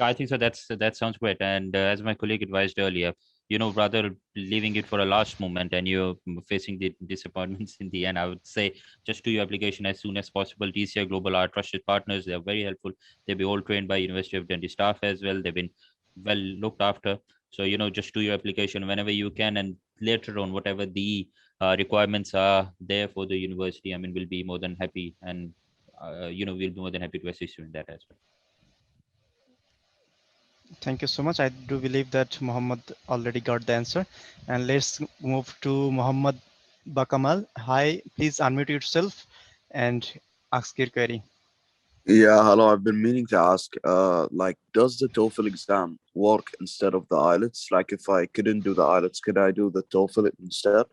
I think so. That sounds great. And as my colleague advised earlier, rather leaving it for a last moment and you're facing the disappointments in the end, I would say just do your application as soon as possible. DCI Global are trusted partners. They're very helpful. They'll be all trained by University of Dundee staff as well. They've been well looked after. So, just do your application whenever you can. And later on, whatever the requirements are there for the university, I mean, we'll be more than happy. And, we'll be more than happy to assist you in that as well. Thank you so much. I do believe that Mohammad already got the answer. And let's move to Mohammad Bakamal. Hi, please unmute yourself and ask your query. Yeah, hello. I've been meaning to ask, like, does the TOEFL exam work instead of the IELTS? Like, if I couldn't do the IELTS, could I do the TOEFL instead?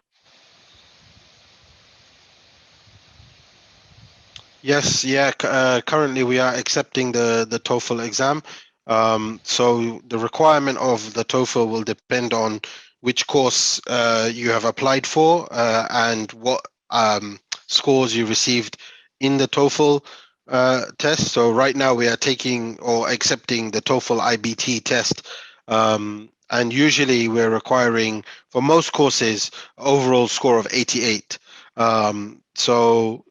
Yes, yeah. Currently, we are accepting the TOEFL exam. So the requirement of the TOEFL will depend on which course you have applied for and what scores you received in the TOEFL test. So right now we are taking or accepting the Toefl Ibt test. And usually we're requiring, for most courses, overall score of 88. So,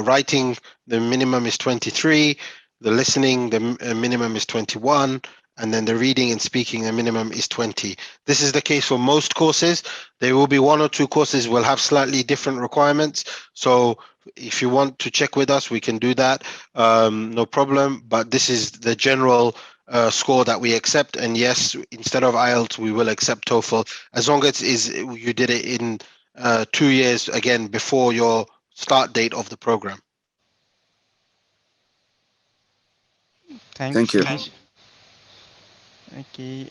writing, the minimum is 23, the listening, the minimum is 21, and then the reading and speaking, the minimum is 20. This is the case for most courses. There will be one or two courses will have slightly different requirements. So if you want to check with us, we can do that. No problem. But this is the general score that we accept. And yes, instead of IELTS, we will accept TOEFL as long as you did it in 2 years, again, before your start date of the program. Thank you. Okay.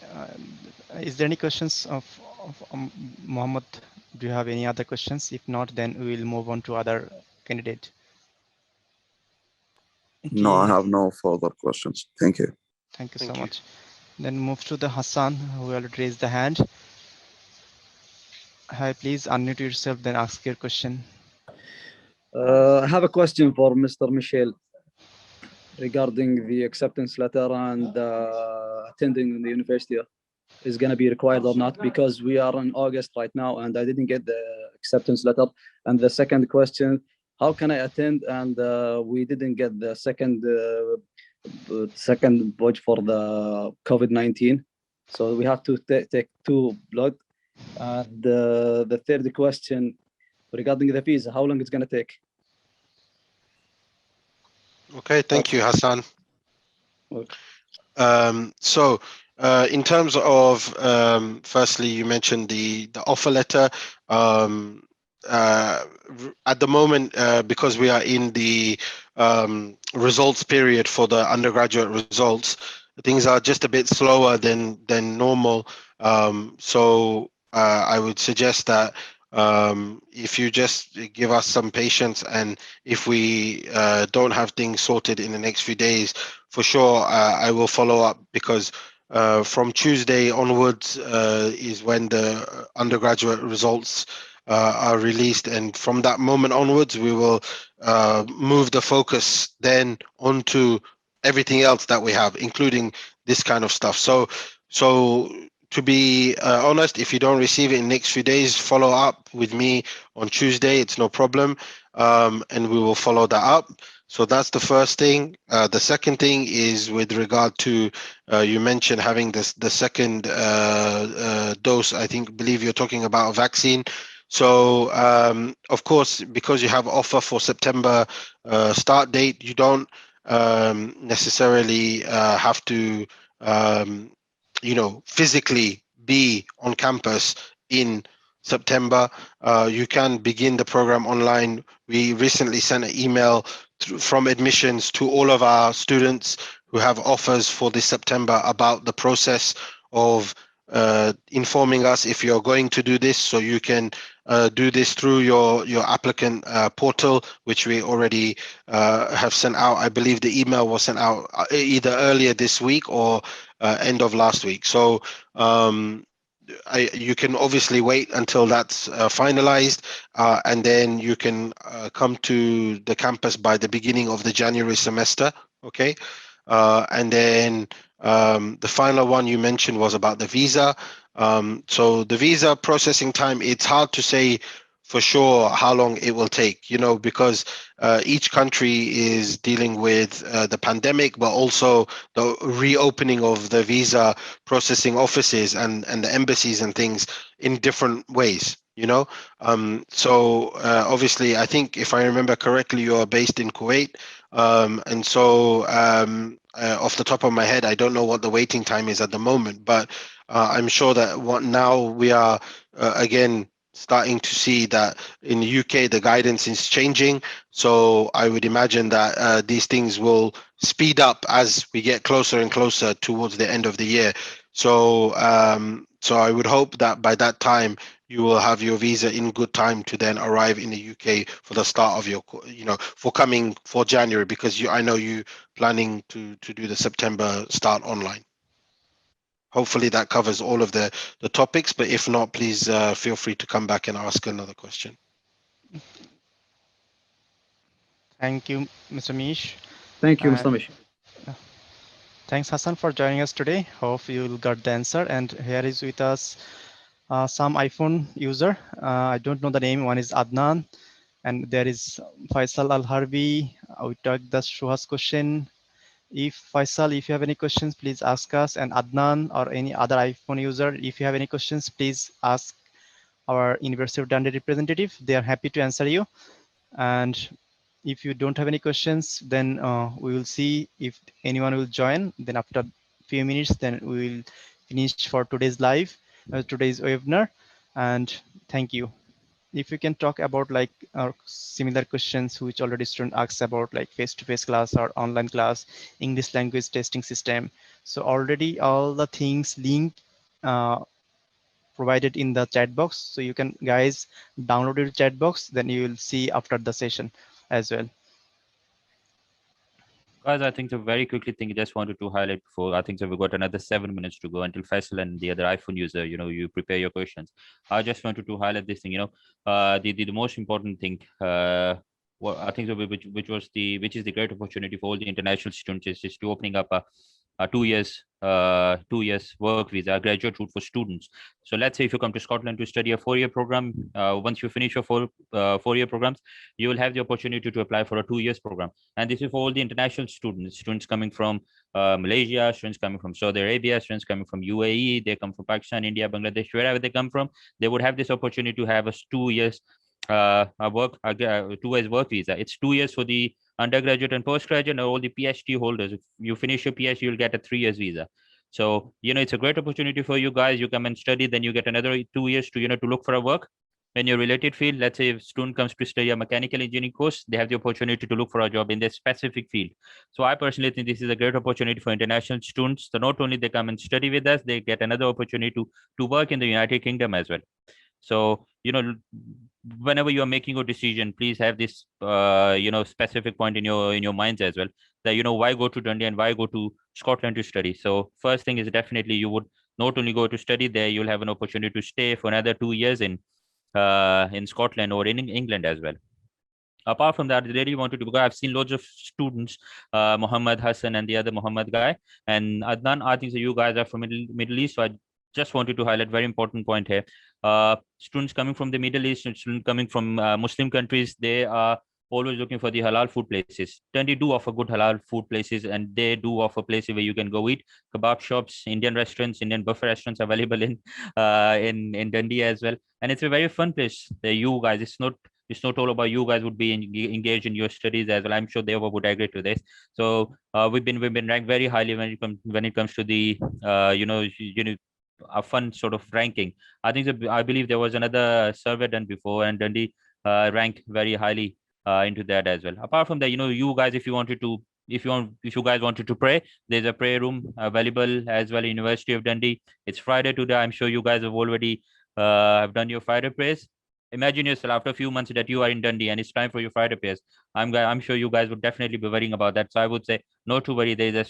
Is there any questions of Mohammed? Do you have any other questions? If not, then we will move on to other candidate. Okay. No, I have no further questions. Thank you. Thank you so much. Then move to the Hassan, who already raised the hand. Hi, please unmute yourself, then ask your question. I have a question for Mr. Mishal regarding the acceptance letter and attending the university is going to be required or not, because we are in August right now and I didn't get the acceptance letter. And the second question, how can I attend and we didn't get the second batch for the COVID-19, so we have to take 2 blood. And the third question regarding the visa, how long it's going to take? Okay, thank you, Hassan. Okay. So in terms of, firstly, you mentioned the offer letter. At the moment, because we are in the results period for the undergraduate results, things are just a bit slower than normal. So I would suggest that if you just give us some patience, and if we don't have things sorted in the next few days, for sure I will follow up, because from Tuesday onwards is when the undergraduate results are released, and from that moment onwards we will move the focus then onto everything else that we have, including this kind of stuff. So to be honest, if you don't receive it in the next few days, follow up with me on Tuesday. It's no problem, and we will follow that up. So that's the first thing. The second thing is with regard to you mentioned having the second dose. Believe you're talking about a vaccine. So of course, because you have offer for September start date, you don't necessarily have to physically be on campus in September. You can begin the program online. We recently sent an email from admissions to all of our students who have offers for this September about the process of informing us if you're going to do this, so you can do this through your applicant portal, which we already have sent out. I believe the email was sent out either earlier this week or end of last week. So you can obviously wait until that's finalized, and then you can come to the campus by the beginning of the January semester. Okay. And then the final one you mentioned was about the visa. So the visa processing time, it's hard to say for sure how long it will take, because each country is dealing with the pandemic, but also the reopening of the visa processing offices and the embassies and things in different ways. So obviously, I think if I remember correctly, you are based in Kuwait, and so off the top of my head, I don't know what the waiting time is at the moment, but I'm sure that now we are again starting to see that in the UK the guidance is changing. So I would imagine that these things will speed up as we get closer and closer towards the end of the year. So so I would hope that by that time you will have your visa in good time to then arrive in the UK for the start of your, for January, because I know you planning to do the September start online. Hopefully that covers all of the topics, but if not, please feel free to come back and ask another question. Thank you, Mr. Mish. Thank you, Mr. Mish. Thanks, Hassan, for joining us today. Hope you got the answer. And here is with us some iPhone user. I don't know the name. One is Adnan, and there is Faisal Al-Harbi. We took the Shuha's question. If Faisal, if you have any questions, please ask us. And Adnan or any other iPhone user, if you have any questions, please ask our University of Dundee representative. They are happy to answer you. And if you don't have any questions, then we will see if anyone will join. Then after a few minutes, then we will finish for today's live, today's webinar. And thank you. If you can talk about like similar questions which already student asks about, like face-to-face class or online class, English language testing system. So already all the things linked provided in the chat box. So you can guys download your chat box, then you will see after the session as well. Guys, I think so very quickly thing I just wanted to highlight before. I think so we've got another 7 minutes to go until Faisal and the other iPhone user, you prepare your questions. I just wanted to highlight this thing, the most important thing, what I think so which is the great opportunity for all the international students is to opening up a 2 years work visa, graduate route for students. So let's say if you come to Scotland to study a 4-year program, once you finish your 4-year programs, you will have the opportunity to apply for a 2 years program. And this is for all the international students coming from Malaysia, students coming from Saudi Arabia, students coming from UAE, they come from Pakistan, India, Bangladesh, wherever they come from, they would have this opportunity to have a 2 years 2 years work visa. It's 2 years for the undergraduate and postgraduate, and all the PhD holders. If you finish your PhD, you'll get a 3 years visa. So, it's a great opportunity for you guys. You come and study, then you get another 2 years to, to look for a work in your related field. Let's say if student comes to study a mechanical engineering course, they have the opportunity to look for a job in their specific field. So I personally think this is a great opportunity for international students. So not only they come and study with us, they get another opportunity to work in the United Kingdom as well. So, whenever you are making a decision, please have this, specific point in your minds as well, that, why go to Dundee and why go to Scotland to study. So first thing is definitely you would not only go to study there, you'll have an opportunity to stay for another 2 years in Scotland or in England as well. Apart from that, I really wanted to, because I've seen loads of students, Mohammad, Hassan, and the other Mohammad guy, and Adnan, I think so you guys are from Middle East, so I just wanted to highlight very important point here. Students coming from the Middle East and students coming from Muslim countries, they are always looking for the halal food places. Dundee do offer good halal food places, and they do offer places where you can go eat. Kebab shops, Indian restaurants, Indian buffet restaurants available in Dundee as well. And it's a very fun place. You guys, it's not all about you guys would be engaged in your studies as well. I'm sure they would agree to this. So we've been ranked very highly when it comes to the a fun sort of ranking. I believe there was another survey done before, and Dundee ranked very highly into that as well. Apart from that, you guys, if you guys wanted to pray, there's a prayer room available as well in University of Dundee. It's Friday today. I'm sure you guys have already have done your Friday prayers. imagine yourself after a few months that you are in Dundee and it's time for your Friday prayers. I'm sure you guys would definitely be worrying about that. So I would say not to worry. There is a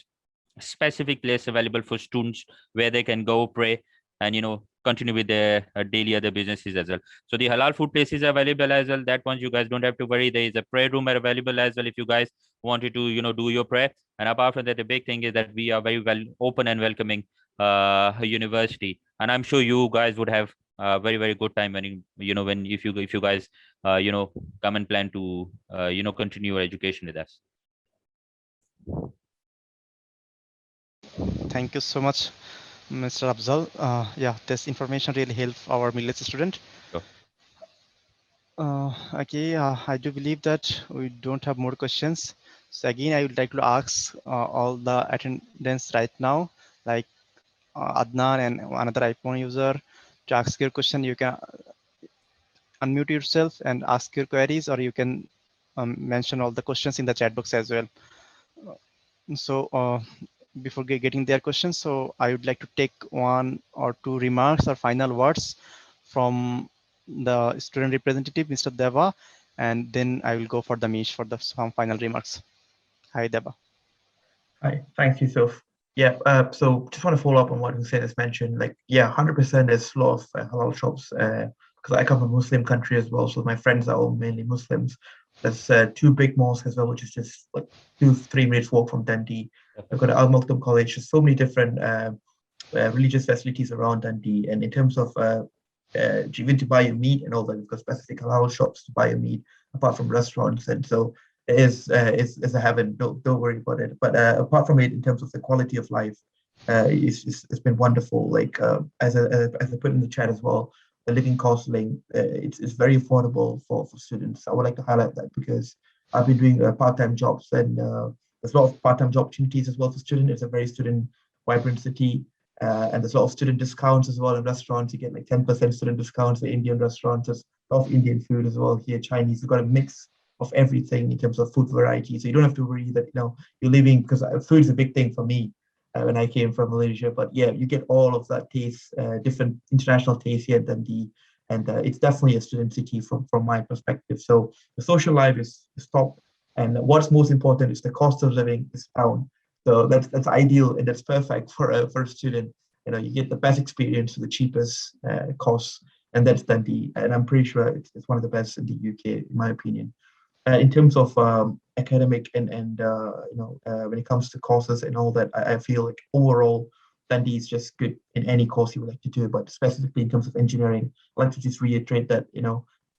specific place available for students where they can go pray and continue with their daily other businesses as well. So the halal food places are available as well. That ones you guys don't have to worry. There is a prayer room available as well if you guys wanted to do your prayer. And apart from that, the big thing is that we are very well open and welcoming university, and I'm sure you guys would have a very very good time when when if you guys come and plan to continue your education with us. Thank you so much, Mr. Afzaal. Yeah, this information really helped our millets student. Sure. Okay, I do believe that we don't have more questions. So again, I would like to ask all the attendants right now, like Adnan and another iPhone user, to ask your question. You can unmute yourself and ask your queries, or you can mention all the questions in the chat box as well. So before getting their questions, so I would like to take one or two remarks or final words from the student representative, Mr. Deva, and then I will go for the Mish for some final remarks. Hi, Deva. Hi, thanks, Yousuf. Yeah, so just want to follow up on what Hussein has mentioned. Like, yeah, 100% there's a lot of halal shops because I come from a Muslim country as well, so my friends are all mainly Muslims. There's two big mosques as well, which is just like 2-3 minutes walk from Dundee. I've got Al Maktoum College. There's so many different religious facilities around Dundee, and in terms of even to buy your meat and all that, we've got specific halal shops to buy your meat apart from restaurants, and so is a heaven. Don't worry about it. But apart from it, in terms of the quality of life, it's been wonderful. Like as I put in the chat as well, the living cost link, it's very affordable for students. I would like to highlight that because I've been doing part-time jobs, and there's a lot of part-time job opportunities as well for students. It's a very student vibrant city. And there's a lot of student discounts as well in restaurants. You get like 10% student discounts for Indian restaurants. There's a lot of Indian food as well here, Chinese. You've got a mix of everything in terms of food variety. So you don't have to worry that you're living, because food is a big thing for me when I came from Malaysia. But yeah, you get all of that taste, different international taste here at Dundee, and it's definitely a student city from my perspective. So the social life is top, and what's most important is the cost of living is down. So that's ideal and that's perfect for a student. You get the best experience for the cheapest costs, and that's Dundee. And I'm pretty sure it's one of the best in the UK, in my opinion. In terms of academic and when it comes to courses and all that, I feel like overall Dundee is just good in any course you would like to do, but specifically in terms of engineering, I'd like to just reiterate that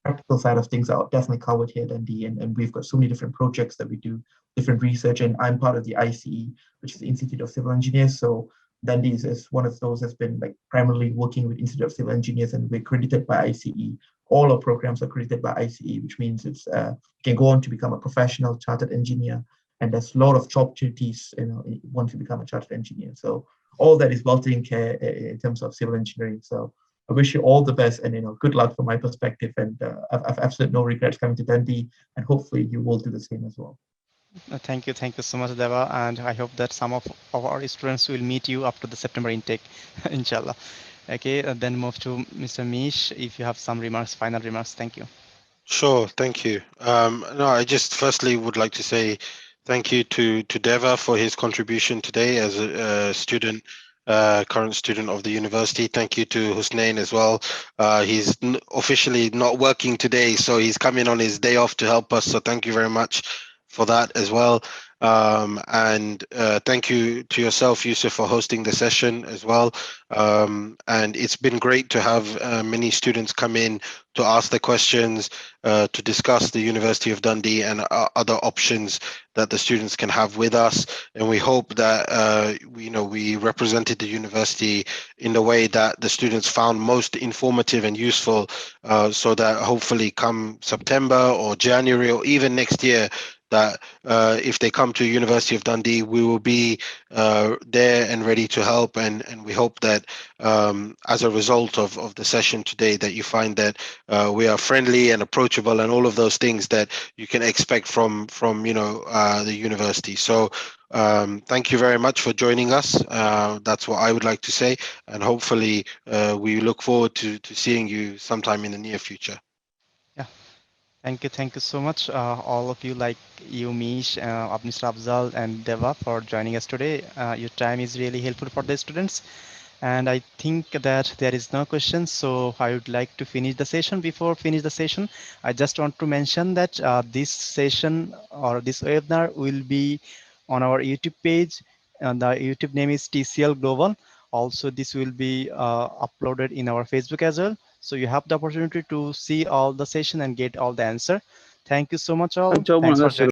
practical side of things are definitely covered here at Dundee, and we've got so many different projects that we do, different research, and I'm part of the ICE, which is the Institute of Civil Engineers. So Dundee is one of those that's been like primarily working with Institute of Civil Engineers, and we're accredited by ICE. All our programs are accredited by ICE, which means it's you can go on to become a professional chartered engineer, and there's a lot of job opportunities once you become a chartered engineer. So all that is well taken care in terms of civil engineering. So I wish you all the best, and good luck from my perspective. And I've absolutely no regrets coming to Dundee, and hopefully you will do the same as well. Thank you so much, Deva, and I hope that some of our students will meet you after the September intake, inshallah. Okay, then move to Mr. Mish. If you have some remarks, final remarks, thank you. Sure, thank you. No, I just firstly would like to say thank you to Deva for his contribution today as a student, current student of the university. Thank you to Hussnain as well. He's officially not working today, so he's coming on his day off to help us. So thank you very much for that as well. And thank you to yourself, Yousuf, for hosting the session as well. And it's been great to have many students come in to ask the questions, to discuss the University of Dundee and other options that the students can have with us. And we hope that we represented the university in the way that the students found most informative and useful, so that hopefully come September or January or even next year, that if they come to University of Dundee, we will be there and ready to help. And we hope that as a result of the session today, that you find that we are friendly and approachable and all of those things that you can expect from the university. So thank you very much for joining us. That's what I would like to say. And hopefully we look forward to seeing you sometime in the near future. Yeah. Thank you so much, all of you, like you, Mish, Mr. Afzaal, and Deva, for joining us today. Your time is really helpful for the students. And I think that there is no question, so I would like to finish the session. Before finish the session, I just want to mention that this session or this webinar will be on our YouTube page, and the YouTube name is TCL Global. Also, this will be uploaded in our Facebook as well. So you have the opportunity to see all the session and get all the answer. Thank you so much all. انت Thanks for هسه joining.